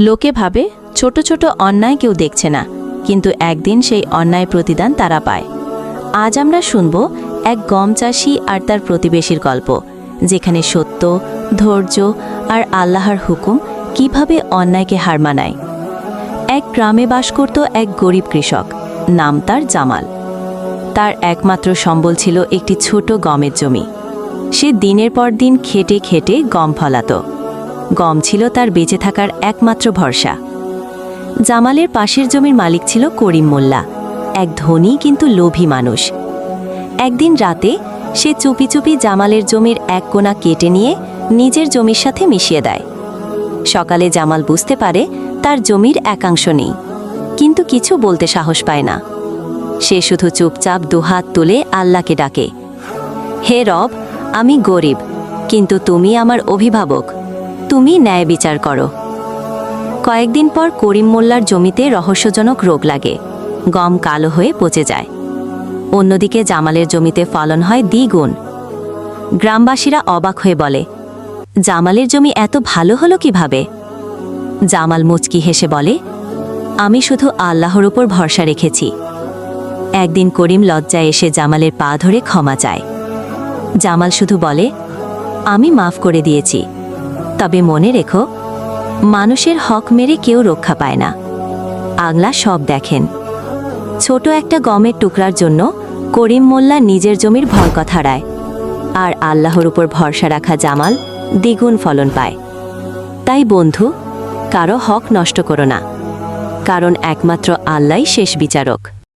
লোকে ভাবে ছোট ছোট অন্যায় কেউ দেখছে না, কিন্তু একদিন সেই অন্যায় প্রতিদান তারা পায়। আজ আমরা শুনব এক গম চাষি আর তার প্রতিবেশীর গল্প, যেখানে সত্য, ধৈর্য আর আল্লাহর হুকুম কিভাবে অন্যায়কে হার মানায়। এক গ্রামে বাস করত এক গরিব কৃষক, নাম তার জামাল। তার একমাত্র সম্বল ছিল একটি ছোট গমের জমি। সে দিনের পর দিন খেটে খেটে গম ফলাত। গম ছিল তার বেঁচে থাকার একমাত্র ভরসা। জামালের পাশের জমির মালিক ছিল করিম মোল্লা, এক ধনী কিন্তু লোভী মানুষ। একদিন রাতে সে চুপি চুপি জামালের জমির এক কোণা কেটে নিয়ে নিজের জমির সাথে মিশিয়ে দেয়। সকালে জামাল বুঝতে পারে তার জমির একাংশ নেই, কিন্তু কিছু বলতে সাহস পায় না। সে শুধু চুপচাপ দুহাত তুলে আল্লাহকে ডাকে, হে রব, আমি গরিব, কিন্তু তুমি আমার অভিভাবক, তুমি ন্যায় বিচার করো। কয়েকদিন পর করিম মোল্লার জমিতে রহস্যজনক রোগ লাগে, গম কালো হয়ে পচে যায়। অন্যদিকে জামালের জমিতে ফলন হয় দ্বিগুণ। গ্রামবাসীরা অবাক হয়ে বলে, জামালের জমি এত ভালো হলো কিভাবে? জামাল মুচকি হেসে বলে, আমি শুধু আল্লাহর উপর ভরসা রেখেছি। একদিন করিম লজ্জায় এসে জামালের পা ধরে ক্ষমা চায়। জামাল শুধু বলে, আমি মাফ করে দিয়েছি, তবে মনে রেখো, মানুষের হক মেরে কেউ রক্ষা পায় না। আল্লাহ সব দেখেন। ছোট একটা গমের টুকরার জন্য করিম মোল্লা নিজের জমির ভরকথা হারায়, আর আল্লাহর উপর ভরসা রাখা জামাল দ্বিগুণ ফলন পায়। তাই বন্ধু, কারো হক নষ্ট করো না, কারণ একমাত্র আল্লাহই শেষ বিচারক।